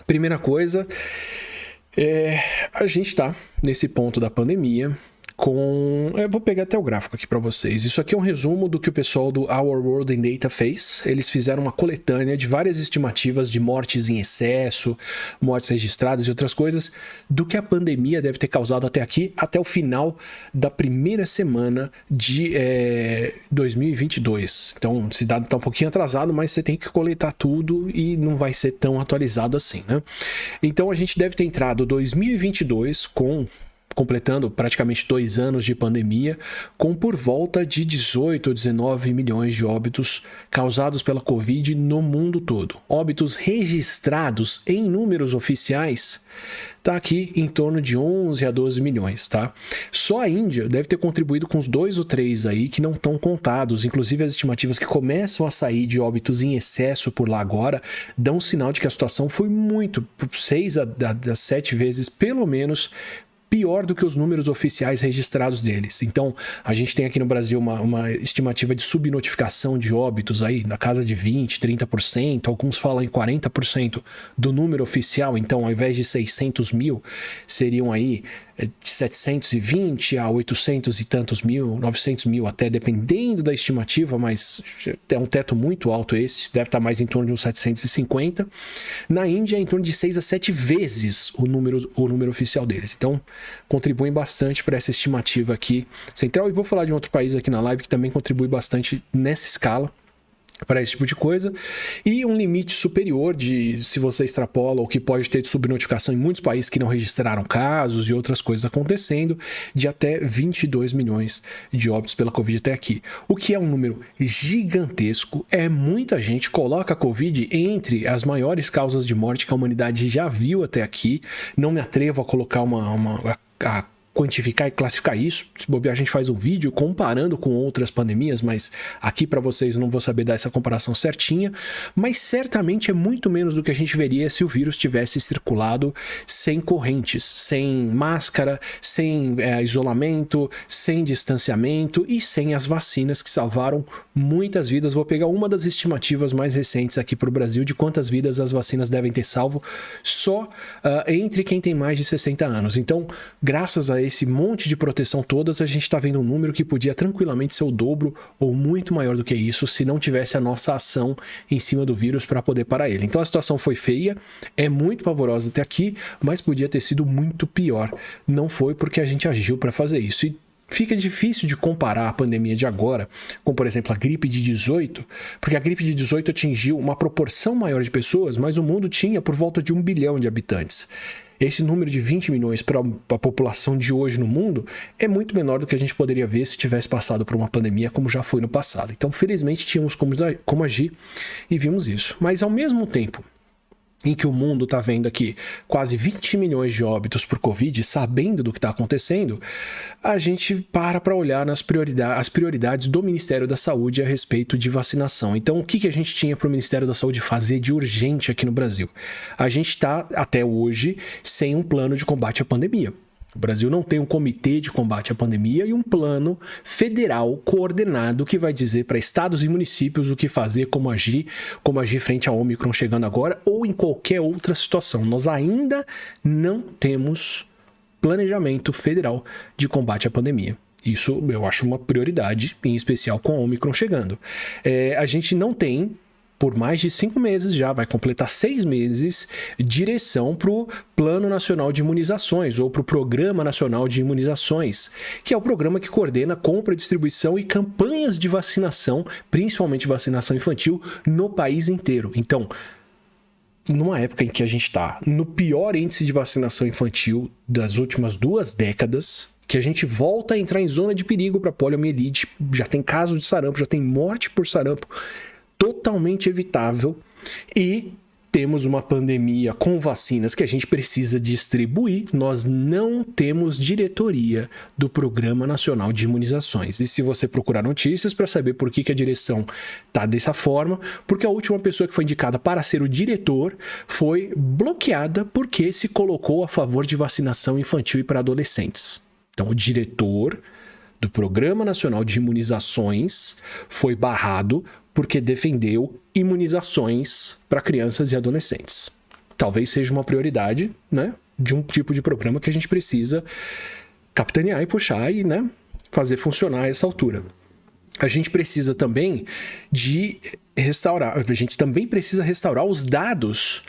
Primeira coisa, a gente está nesse ponto da pandemia eu vou pegar até o gráfico aqui para vocês. Isso aqui é um resumo do que o pessoal do Our World in Data fez. Eles fizeram uma coletânea de várias estimativas de mortes em excesso, mortes registradas e outras coisas, do que a pandemia deve ter causado até aqui, até o final da primeira semana de 2022. Então, esse dado está um pouquinho atrasado, mas você tem que coletar tudo e não vai ser tão atualizado assim, né? Então, a gente deve ter entrado 2022 completando praticamente 2 anos de pandemia, com por volta de 18 ou 19 milhões de óbitos causados pela Covid no mundo todo. Óbitos registrados em números oficiais está aqui em torno de 11 a 12 milhões, tá? Só a Índia deve ter contribuído com os 2 ou 3 aí que não estão contados. Inclusive, as estimativas que começam a sair de óbitos em excesso por lá agora dão um sinal de que a situação foi 6 a 7 vezes, pelo menos, pior do que os números oficiais registrados deles. Então, a gente tem aqui no Brasil uma estimativa de subnotificação de óbitos aí, na casa de 20%, 30%, alguns falam em 40% do número oficial. Então, ao invés de 600 mil, seriam aí de 720 a 800 e tantos mil, 900 mil até, dependendo da estimativa, mas é um teto muito alto esse, deve estar mais em torno de uns 750. Na Índia é em torno de 6 a 7 vezes o número oficial deles. Então, contribuem bastante para essa estimativa aqui central. E vou falar de um outro país aqui na live que também contribui bastante nessa escala para esse tipo de coisa, e um limite superior de, se você extrapola, o que pode ter de subnotificação em muitos países que não registraram casos e outras coisas acontecendo, de até 22 milhões de óbitos pela Covid até aqui. O que é um número gigantesco, muita gente coloca a Covid entre as maiores causas de morte que a humanidade já viu até aqui. Não me atrevo a colocar a quantificar e classificar isso. Se bobear, a gente faz um vídeo comparando com outras pandemias, mas aqui para vocês eu não vou saber dar essa comparação certinha, mas certamente é muito menos do que a gente veria se o vírus tivesse circulado sem correntes, sem máscara, sem isolamento, sem distanciamento e sem as vacinas que salvaram muitas vidas. Vou pegar uma das estimativas mais recentes aqui para o Brasil de quantas vidas as vacinas devem ter salvo só entre quem tem mais de 60 anos. Então, graças a esse monte de proteção todas, a gente está vendo um número que podia tranquilamente ser o dobro ou muito maior do que isso se não tivesse a nossa ação em cima do vírus para poder parar ele. Então a situação foi feia, é muito pavorosa até aqui, mas podia ter sido muito pior. Não foi porque a gente agiu para fazer isso. E fica difícil de comparar a pandemia de agora com, por exemplo, a gripe de 18, porque a gripe de 18 atingiu uma proporção maior de pessoas, mas o mundo tinha por volta de 1 bilhão de habitantes. Esse número de 20 milhões para a população de hoje no mundo é muito menor do que a gente poderia ver se tivesse passado por uma pandemia como já foi no passado. Então, felizmente, tínhamos como agir e vimos isso. Mas, ao mesmo tempo em que o mundo está vendo aqui quase 20 milhões de óbitos por Covid, sabendo do que está acontecendo, a gente para olhar as prioridades do Ministério da Saúde a respeito de vacinação. Então, o que a gente tinha para o Ministério da Saúde fazer de urgente aqui no Brasil? A gente está, até hoje, sem um plano de combate à pandemia. O Brasil não tem um comitê de combate à pandemia e um plano federal coordenado que vai dizer para estados e municípios o que fazer, como agir frente ao Ômicron chegando agora ou em qualquer outra situação. Nós ainda não temos planejamento federal de combate à pandemia. Isso eu acho uma prioridade, em especial com a Ômicron chegando. A gente não tem, por mais de 5 meses já, vai completar 6 meses, direção para o Plano Nacional de Imunizações, ou para o Programa Nacional de Imunizações, que é o programa que coordena compra, distribuição e campanhas de vacinação, principalmente vacinação infantil, no país inteiro. Então, numa época em que a gente está no pior índice de vacinação infantil das últimas 2 décadas, que a gente volta a entrar em zona de perigo para poliomielite, já tem caso de sarampo, já tem morte por sarampo, totalmente evitável, e temos uma pandemia com vacinas que a gente precisa distribuir. Nós não temos diretoria do Programa Nacional de Imunizações. E se você procurar notícias para saber por que a direção está dessa forma, porque a última pessoa que foi indicada para ser o diretor foi bloqueada porque se colocou a favor de vacinação infantil e para adolescentes. Então, o diretor do Programa Nacional de Imunizações foi barrado porque defendeu imunizações para crianças e adolescentes. talvez seja uma prioridade, né, de um tipo de programa que a gente precisa capitanear e puxar e, né, fazer funcionar a essa altura. A gente precisa também restaurar os dados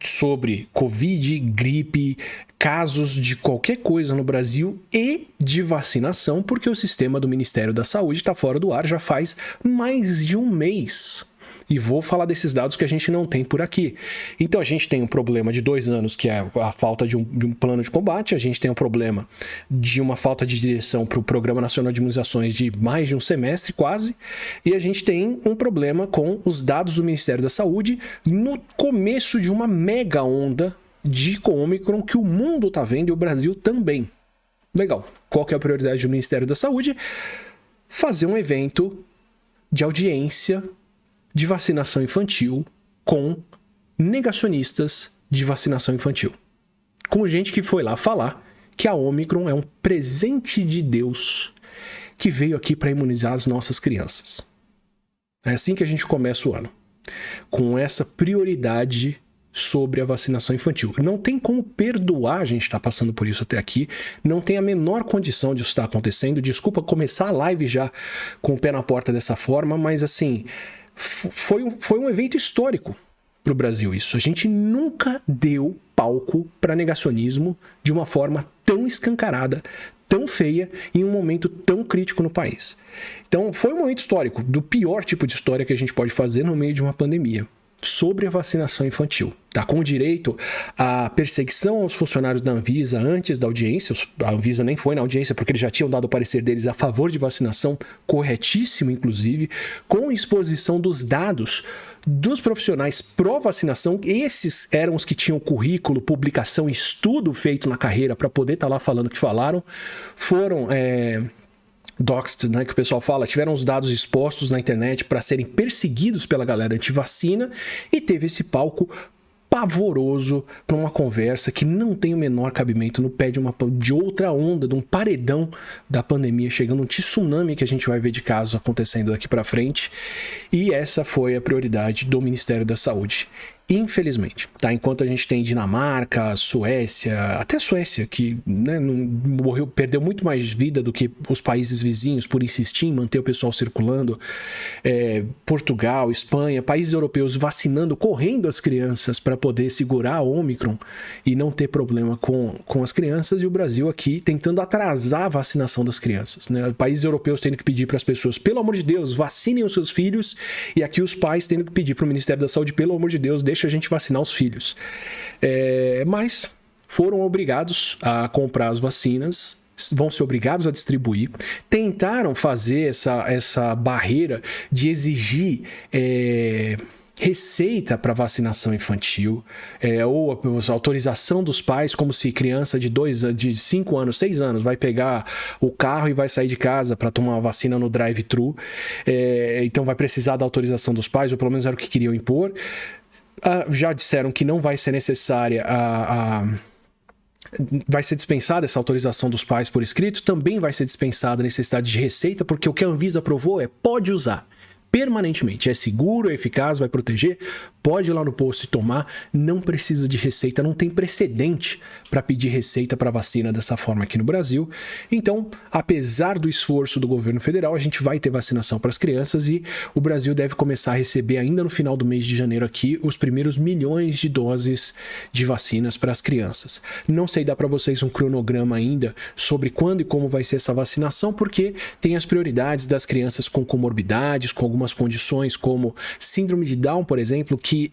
sobre Covid, gripe, casos de qualquer coisa no Brasil e de vacinação, porque o sistema do Ministério da Saúde está fora do ar já faz mais de um mês. E vou falar desses dados que a gente não tem por aqui. Então a gente tem um problema de 2 anos, que é a falta de um plano de combate, a gente tem um problema de uma falta de direção para o Programa Nacional de Imunizações de mais de um semestre, quase, e a gente tem um problema com os dados do Ministério da Saúde no começo de uma mega onda de Ômicron que o mundo está vendo e o Brasil também. Legal. Qual que é a prioridade do Ministério da Saúde? Fazer um evento de audiência de vacinação infantil com negacionistas de vacinação infantil. Com gente que foi lá falar que a Ômicron é um presente de Deus que veio aqui para imunizar as nossas crianças. É assim que a gente começa o ano. Com essa prioridade sobre a vacinação infantil. Não tem como perdoar a gente estar passando por isso até aqui. Não tem a menor condição de isso estar acontecendo. Desculpa começar a live já com o pé na porta dessa forma, mas assim... Foi um evento histórico para o Brasil isso. A gente nunca deu palco para negacionismo de uma forma tão escancarada, tão feia, em um momento tão crítico no país. Então, foi um momento histórico, do pior tipo de história que a gente pode fazer no meio de uma pandemia, sobre a vacinação infantil. Tá? Com direito à perseguição aos funcionários da Anvisa antes da audiência. A Anvisa nem foi na audiência porque eles já tinham dado o parecer deles a favor de vacinação, corretíssimo inclusive, com exposição dos dados dos profissionais pró-vacinação. Esses eram os que tinham currículo, publicação, estudo feito na carreira para poder estar lá falando o que falaram. Foram... doxed, né, que o pessoal fala, tiveram os dados expostos na internet para serem perseguidos pela galera antivacina e teve esse palco pavoroso para uma conversa que não tem o menor cabimento no pé de outra onda, de um paredão da pandemia chegando, um tsunami que a gente vai ver de casos acontecendo daqui para frente. E essa foi a prioridade do Ministério da Saúde. Infelizmente, tá? Enquanto a gente tem Dinamarca, Suécia, até Suécia, que, né, perdeu muito mais vida do que os países vizinhos por insistir em manter o pessoal circulando, Portugal, Espanha, países europeus vacinando, correndo as crianças para poder segurar a Ômicron e não ter problema com as crianças, e o Brasil aqui tentando atrasar a vacinação das crianças, né? Países europeus tendo que pedir para as pessoas, pelo amor de Deus, vacinem os seus filhos, e aqui os pais tendo que pedir para o Ministério da Saúde, pelo amor de Deus, deixa a gente vacinar os filhos. Mas foram obrigados a comprar as vacinas, vão ser obrigados a distribuir. Tentaram fazer essa barreira de exigir receita para vacinação infantil, ou a autorização dos pais, como se criança de 5 anos, 6 anos vai pegar o carro e vai sair de casa para tomar uma vacina no drive-thru, então vai precisar da autorização dos pais, ou pelo menos era o que queriam impor. Já disseram que não vai ser necessária vai ser dispensada essa autorização dos pais por escrito, também vai ser dispensada a necessidade de receita, porque o que a Anvisa aprovou pode usar permanentemente, é seguro, é eficaz, vai proteger, pode ir lá no posto e tomar, não precisa de receita, não tem precedente para pedir receita para vacina dessa forma aqui no Brasil. Então, apesar do esforço do governo federal, a gente vai ter vacinação para as crianças e o Brasil deve começar a receber ainda no final do mês de janeiro aqui os primeiros milhões de doses de vacinas para as crianças. Não sei dar para vocês um cronograma ainda sobre quando e como vai ser essa vacinação, porque tem as prioridades das crianças com comorbidades, com algumas condições como síndrome de Down, por exemplo, que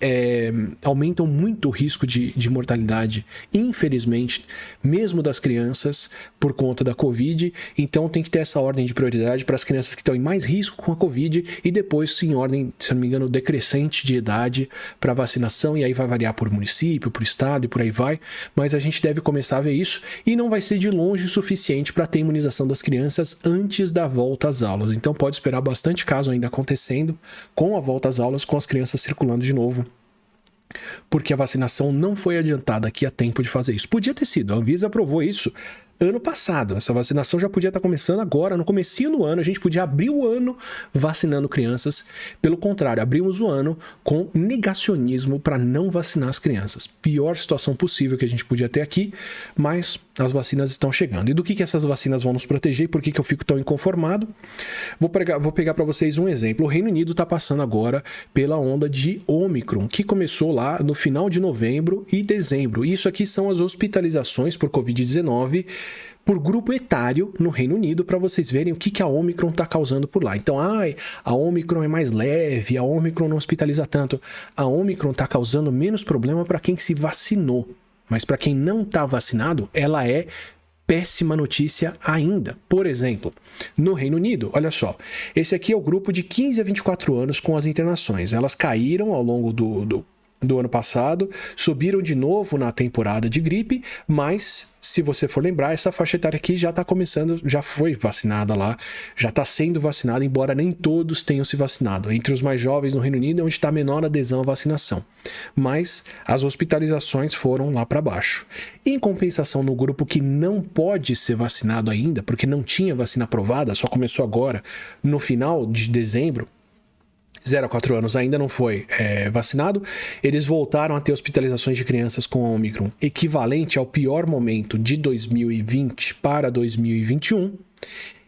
aumentam muito o risco de mortalidade, infelizmente, mesmo das crianças, por conta da Covid. Então tem que ter essa ordem de prioridade para as crianças que estão em mais risco com a Covid e depois em ordem, se não me engano, decrescente de idade para vacinação, e aí vai variar por município, por estado e por aí vai, mas a gente deve começar a ver isso e não vai ser de longe o suficiente para ter imunização das crianças antes da volta às aulas. Então pode esperar bastante caso ainda acontecendo com a volta às aulas, com as crianças circulando de novo, porque a vacinação não foi adiantada aqui a tempo de fazer isso. Podia ter sido, a Anvisa aprovou isso ano passado. Essa vacinação já podia estar começando agora, no comecinho do ano. A gente podia abrir o ano vacinando crianças. Pelo contrário, abrimos o ano com negacionismo para não vacinar as crianças. Pior situação possível que a gente podia ter aqui, mas as vacinas estão chegando. E do que essas vacinas vão nos proteger? Por que eu fico tão inconformado? Vou pegar para vocês um exemplo. O Reino Unido está passando agora pela onda de Ômicron, que começou lá no final de novembro e dezembro. Isso aqui são as hospitalizações por Covid-19 por grupo etário no Reino Unido, para vocês verem o que a Ômicron está causando por lá. Então, a Ômicron é mais leve, a Ômicron não hospitaliza tanto. A Ômicron está causando menos problema para quem se vacinou, mas para quem não está vacinado, ela é péssima notícia ainda. Por exemplo, no Reino Unido, olha só, esse aqui é o grupo de 15 a 24 anos com as internações. Elas caíram ao longo do ano passado, subiram de novo na temporada de gripe, mas se você for lembrar, essa faixa etária aqui já está começando, já foi vacinada lá, já está sendo vacinada, embora nem todos tenham se vacinado. Entre os mais jovens no Reino Unido é onde está a menor adesão à vacinação, mas as hospitalizações foram lá para baixo. Em compensação, no grupo que não pode ser vacinado ainda, porque não tinha vacina aprovada, só começou agora, no final de dezembro, 0 a 4 anos ainda não foi vacinado, eles voltaram a ter hospitalizações de crianças com a Ômicron, equivalente ao pior momento de 2020 para 2021.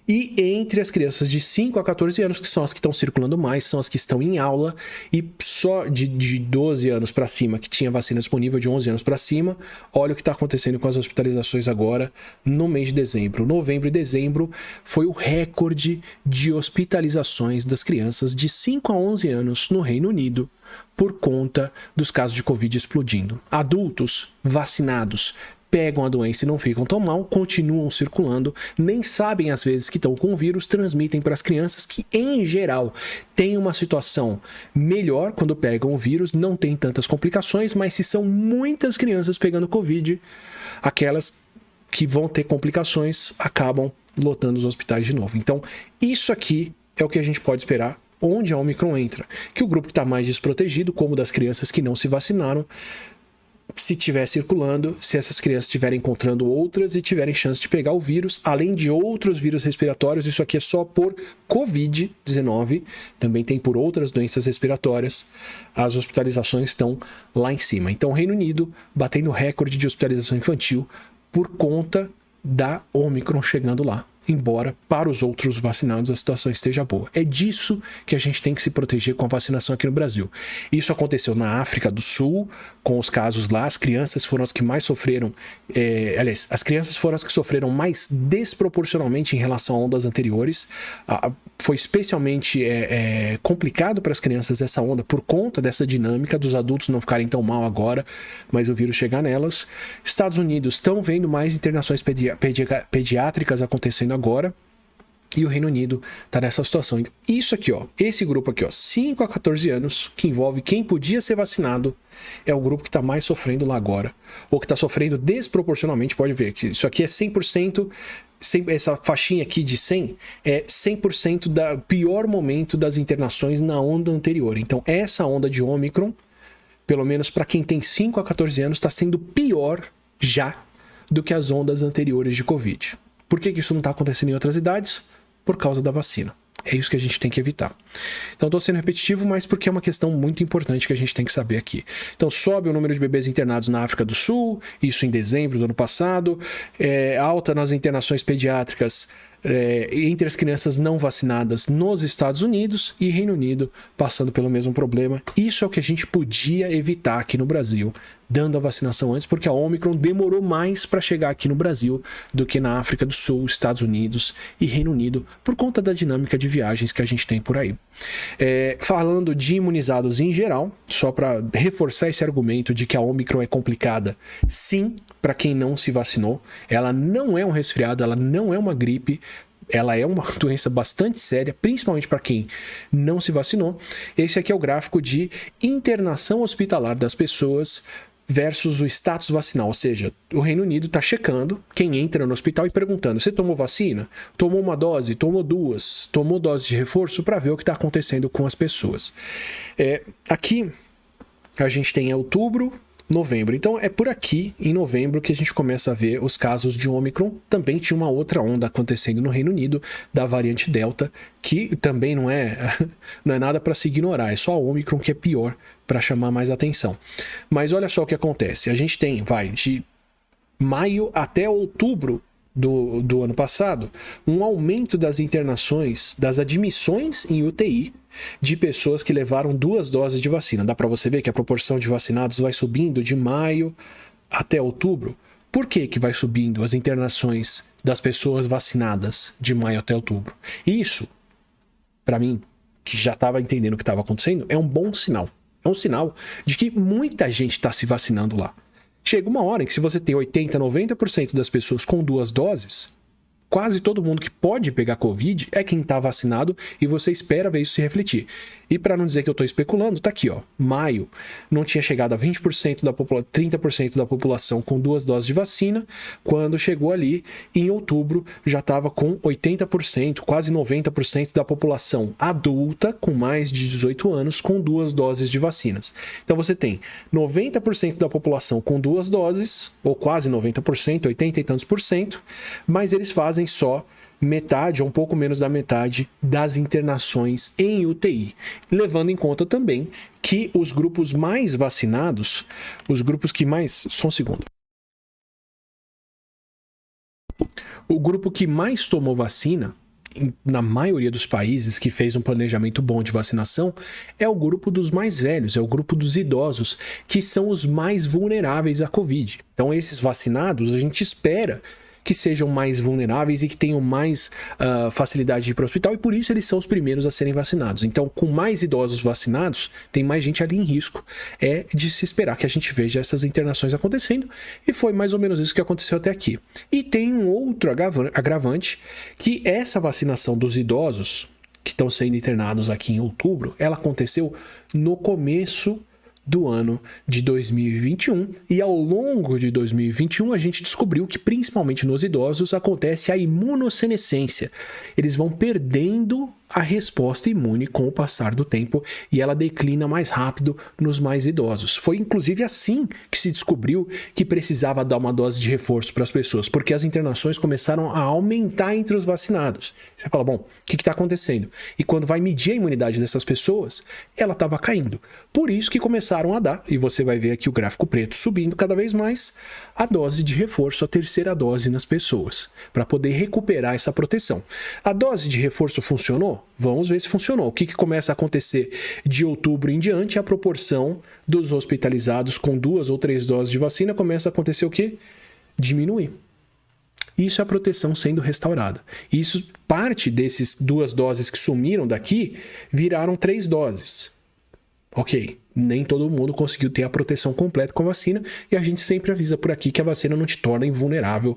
E entre as crianças de 5 a 14 anos, que são as que estão circulando mais, são as que estão em aula, e só de 12 anos para cima, que tinha vacina disponível de 11 anos para cima, olha o que está acontecendo com as hospitalizações agora no mês de dezembro. Novembro e dezembro foi o recorde de hospitalizações das crianças de 5 a 11 anos no Reino Unido, por conta dos casos de Covid explodindo. Adultos vacinados pegam a doença e não ficam tão mal, continuam circulando, nem sabem às vezes que estão com o vírus, transmitem para as crianças que, em geral, têm uma situação melhor quando pegam o vírus, não tem tantas complicações, mas se são muitas crianças pegando Covid, aquelas que vão ter complicações acabam lotando os hospitais de novo. Então, isso aqui é o que a gente pode esperar onde a Ômicron entra, que o grupo que está mais desprotegido, como das crianças que não se vacinaram, se estiver circulando, se essas crianças estiverem encontrando outras e tiverem chance de pegar o vírus, além de outros vírus respiratórios. Isso aqui é só por Covid-19, também tem por outras doenças respiratórias, as hospitalizações estão lá em cima. Então, o Reino Unido batendo recorde de hospitalização infantil por conta da Ômicron chegando lá. Embora para os outros vacinados a situação esteja boa. É disso que a gente tem que se proteger com a vacinação aqui no Brasil. Isso aconteceu na África do Sul, com os casos lá, as crianças foram as que mais sofreram, as crianças foram as que sofreram mais desproporcionalmente em relação a ondas anteriores. Foi especialmente complicado para as crianças essa onda por conta dessa dinâmica dos adultos não ficarem tão mal agora, mas o vírus chegar nelas. Estados Unidos estão vendo mais internações pediátricas acontecendo agora, e o Reino Unido está nessa situação. Isso aqui, esse grupo aqui, 5 a 14 anos, que envolve quem podia ser vacinado, é o grupo que está mais sofrendo lá agora, ou que está sofrendo desproporcionalmente. Pode ver que isso aqui é 100%, essa faixinha aqui de 100 é 100% do pior momento das internações na onda anterior. Então, essa onda de Ômicron, pelo menos para quem tem 5 a 14 anos, está sendo pior já do que as ondas anteriores de Covid. Por que isso não está acontecendo em outras idades? Por causa da vacina. É isso que a gente tem que evitar. Então, estou sendo repetitivo, mas porque é uma questão muito importante que a gente tem que saber aqui. Então, sobe o número de bebês internados na África do Sul, isso em dezembro do ano passado, alta nas internações pediátricas entre as crianças não vacinadas nos Estados Unidos, e Reino Unido passando pelo mesmo problema. Isso é o que a gente podia evitar aqui no Brasil, dando a vacinação antes, porque a Ômicron demorou mais para chegar aqui no Brasil do que na África do Sul, Estados Unidos e Reino Unido, por conta da dinâmica de viagens que a gente tem por aí. Falando de imunizados em geral, só para reforçar esse argumento de que a Ômicron é complicada, sim, para quem não se vacinou, ela não é um resfriado, ela não é uma gripe, ela é uma doença bastante séria, principalmente para quem não se vacinou. Esse aqui é o gráfico de internação hospitalar das pessoas versus o status vacinal, ou seja, o Reino Unido está checando quem entra no hospital e perguntando: você tomou vacina? Tomou uma dose? Tomou duas? Tomou dose de reforço? Para ver o que está acontecendo com as pessoas. Aqui a gente tem outubro, novembro. Então é por aqui, em novembro, que a gente começa a ver os casos de Ômicron. Também tinha uma outra onda acontecendo no Reino Unido, da variante Delta, que também não é nada para se ignorar, é só a Ômicron que é pior para chamar mais atenção. Mas olha só o que acontece, a gente tem, de maio até outubro do ano passado, um aumento das internações, das admissões em UTI de pessoas que levaram 2 doses de vacina. Dá para você ver que a proporção de vacinados vai subindo de maio até outubro. Por que vai subindo as internações das pessoas vacinadas de maio até outubro? Isso, para mim, que já estava entendendo o que estava acontecendo, é um bom sinal. É um sinal de que muita gente está se vacinando lá. Chega uma hora em que se você tem 80%, 90% das pessoas com 2 doses, quase todo mundo que pode pegar Covid é quem está vacinado e você espera ver isso se refletir. E para não dizer que eu estou especulando, tá aqui, ó. Maio não tinha chegado a 20% da população, 30% da população com 2 doses de vacina, quando chegou ali em outubro já estava com 80%, quase 90% da população adulta com mais de 18 anos com 2 doses de vacinas. Então você tem 90% da população com 2 doses, ou quase 90%, 80 e tantos por cento, mas eles fazem só metade, ou um pouco menos da metade, das internações em UTI. Levando em conta também que os grupos mais vacinados, os grupos que mais... Só um segundo. O grupo que mais tomou vacina, na maioria dos países que fez um planejamento bom de vacinação, é o grupo dos mais velhos, é o grupo dos idosos, que são os mais vulneráveis à Covid. Então, esses vacinados, a gente espera que sejam mais vulneráveis e que tenham mais facilidade de ir para o hospital, e por isso eles são os primeiros a serem vacinados. Então, com mais idosos vacinados, tem mais gente ali em risco. É de se esperar que a gente veja essas internações acontecendo, e foi mais ou menos isso que aconteceu até aqui. E tem um outro agravante, que essa vacinação dos idosos, que estão sendo internados aqui em outubro, ela aconteceu no começo do ano de 2021, e ao longo de 2021 a gente descobriu que principalmente nos idosos acontece a imunossenescência. Eles vão perdendo a resposta imune com o passar do tempo e ela declina mais rápido nos mais idosos. Foi inclusive assim que se descobriu que precisava dar uma dose de reforço para as pessoas, porque as internações começaram a aumentar entre os vacinados. Você fala, bom, o que está acontecendo? E quando vai medir a imunidade dessas pessoas, ela estava caindo. Por isso que começaram a dar, e você vai ver aqui o gráfico preto subindo cada vez mais, a dose de reforço, a terceira dose nas pessoas, para poder recuperar essa proteção. A dose de reforço funcionou? Vamos ver se funcionou. O que começa a acontecer de outubro em diante? A proporção dos hospitalizados com 2 ou 3 doses de vacina começa a acontecer o quê? Diminuir. Isso é a proteção sendo restaurada. Isso, parte desses 2 doses que sumiram daqui, viraram 3 doses. Ok, nem todo mundo conseguiu ter a proteção completa com a vacina, e a gente sempre avisa por aqui que a vacina não te torna invulnerável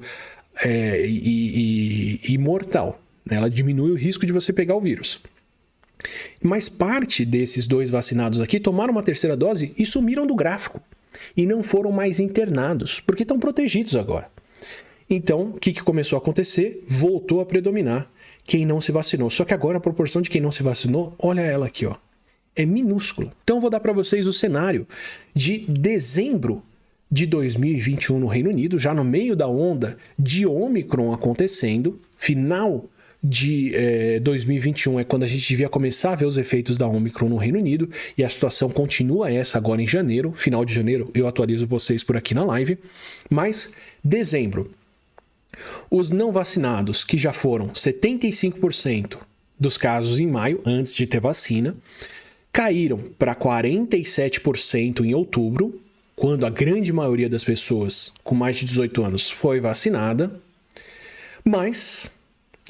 e mortal. Ela diminui o risco de você pegar o vírus. Mas parte desses 2 vacinados aqui tomaram uma terceira dose e sumiram do gráfico. E não foram mais internados, porque estão protegidos agora. Então, o que começou a acontecer? Voltou a predominar quem não se vacinou. Só que agora a proporção de quem não se vacinou, olha ela aqui, ó, é minúscula. Então, eu vou dar para vocês o cenário de dezembro de 2021 no Reino Unido, já no meio da onda de Ômicron acontecendo, final de 2021 é quando a gente devia começar a ver os efeitos da Ômicron no Reino Unido, e a situação continua essa agora em janeiro, final de janeiro eu atualizo vocês por aqui na live, mas dezembro, os não vacinados, que já foram 75% dos casos em maio, antes de ter vacina, caíram para 47% em outubro, quando a grande maioria das pessoas com mais de 18 anos foi vacinada, mas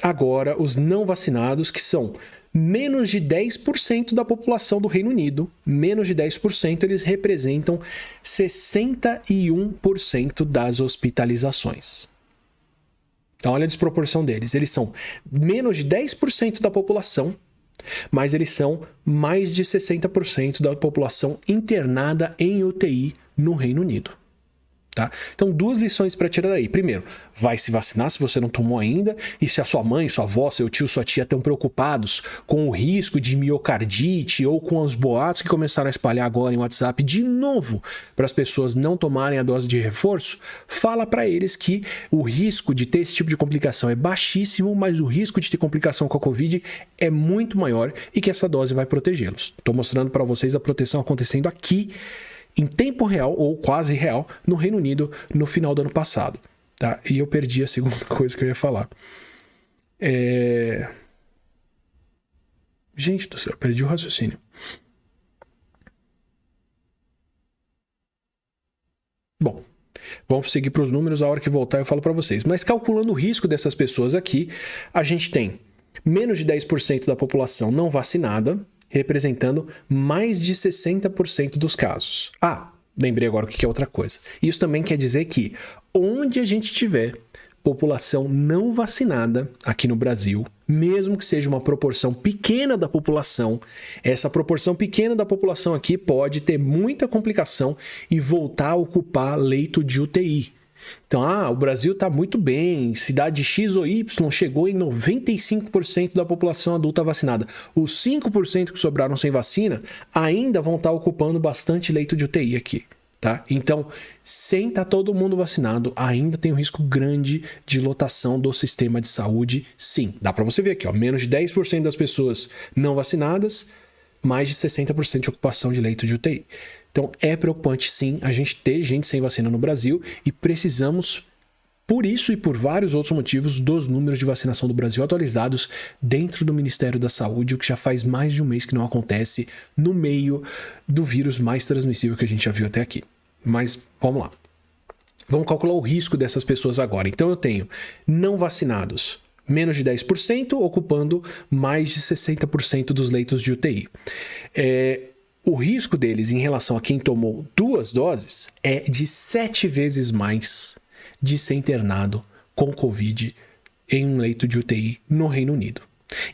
agora os não vacinados, que são menos de 10% da população do Reino Unido, menos de 10%, eles representam 61% das hospitalizações. Então olha a desproporção deles, eles são menos de 10% da população, mas eles são mais de 60% da população internada em UTI no Reino Unido. Tá? Então, duas lições para tirar daí. Primeiro, vai se vacinar se você não tomou ainda, e se a sua mãe, sua avó, seu tio, sua tia estão preocupados com o risco de miocardite ou com os boatos que começaram a espalhar agora em WhatsApp de novo para as pessoas não tomarem a dose de reforço, fala para eles que o risco de ter esse tipo de complicação é baixíssimo, mas o risco de ter complicação com a Covid é muito maior e que essa dose vai protegê-los. Estou mostrando para vocês a proteção acontecendo aqui em tempo real, ou quase real, no Reino Unido, no final do ano passado. Tá? E eu perdi a segunda coisa que eu ia falar. Gente do céu, perdi o raciocínio. Bom, vamos seguir para os números, a hora que voltar eu falo para vocês. Mas calculando o risco dessas pessoas aqui, a gente tem menos de 10% da população não vacinada, representando mais de 60% dos casos. Ah, lembrei agora o que é outra coisa. Isso também quer dizer que onde a gente tiver população não vacinada aqui no Brasil, mesmo que seja uma proporção pequena da população, essa proporção pequena da população aqui pode ter muita complicação e voltar a ocupar leito de UTI. Então, o Brasil está muito bem, cidade X ou Y chegou em 95% da população adulta vacinada. Os 5% que sobraram sem vacina ainda vão estar ocupando bastante leito de UTI aqui, tá? Então, sem estar todo mundo vacinado, ainda tem um risco grande de lotação do sistema de saúde, sim. Dá para você ver aqui, menos de 10% das pessoas não vacinadas, mais de 60% de ocupação de leito de UTI. Então, é preocupante, sim, a gente ter gente sem vacina no Brasil e precisamos, por isso e por vários outros motivos, dos números de vacinação do Brasil atualizados dentro do Ministério da Saúde, o que já faz mais de um mês que não acontece no meio do vírus mais transmissível que a gente já viu até aqui. Mas, vamos lá. Vamos calcular o risco dessas pessoas agora. Então, eu tenho não vacinados, menos de 10%, ocupando mais de 60% dos leitos de UTI. O risco deles em relação a quem tomou 2 doses é de 7 vezes mais de ser internado com Covid em um leito de UTI no Reino Unido.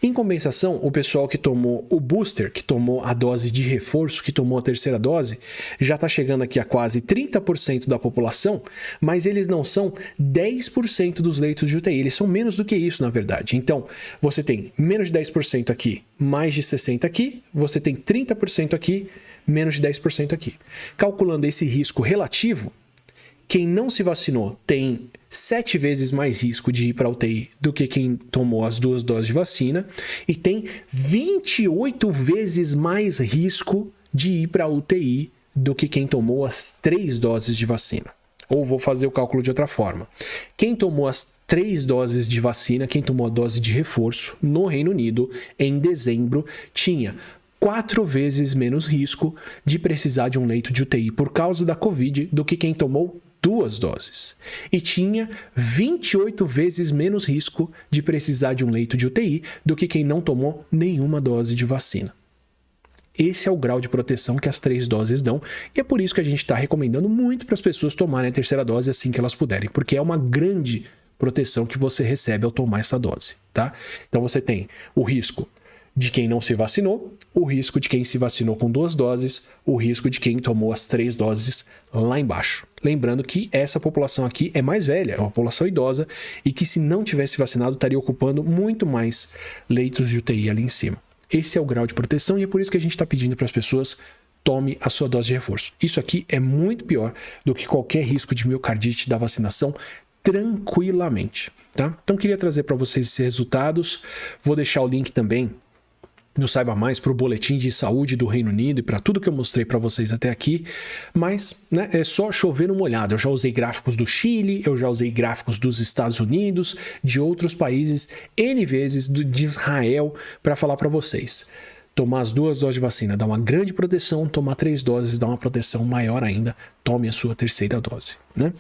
Em compensação, o pessoal que tomou o booster, que tomou a dose de reforço, que tomou a terceira dose, já está chegando aqui a quase 30% da população, mas eles não são 10% dos leitos de UTI, eles são menos do que isso, na verdade. Então, você tem menos de 10% aqui, mais de 60% aqui, você tem 30% aqui, menos de 10% aqui. Calculando esse risco relativo, quem não se vacinou tem 7 vezes mais risco de ir para a UTI do que quem tomou as 2 doses de vacina e tem 28 vezes mais risco de ir para a UTI do que quem tomou as 3 doses de vacina. Ou vou fazer o cálculo de outra forma. Quem tomou as 3 doses de vacina, quem tomou a dose de reforço no Reino Unido em dezembro, tinha 4 vezes menos risco de precisar de um leito de UTI por causa da Covid do que quem tomou 2 doses. E tinha 28 vezes menos risco de precisar de um leito de UTI do que quem não tomou nenhuma dose de vacina. Esse é o grau de proteção que as 3 doses dão, e é por isso que a gente está recomendando muito para as pessoas tomarem a terceira dose assim que elas puderem, porque é uma grande proteção que você recebe ao tomar essa dose, tá? Então você tem o risco de quem não se vacinou, o risco de quem se vacinou com 2 doses, o risco de quem tomou as 3 doses lá embaixo. Lembrando que essa população aqui é mais velha, é uma população idosa, e que se não tivesse vacinado estaria ocupando muito mais leitos de UTI ali em cima. Esse é o grau de proteção e é por isso que a gente está pedindo para as pessoas tome a sua dose de reforço. Isso aqui é muito pior do que qualquer risco de miocardite da vacinação, tranquilamente, tá? Então queria trazer para vocês esses resultados, vou deixar o link também no Saiba Mais para o boletim de saúde do Reino Unido e para tudo que eu mostrei para vocês até aqui, mas é só chover no molhado. Eu já usei gráficos do Chile, eu já usei gráficos dos Estados Unidos, de outros países, N vezes de Israel, para falar para vocês. Tomar as 2 doses de vacina dá uma grande proteção, tomar 3 doses dá uma proteção maior ainda. Tome a sua terceira dose, né?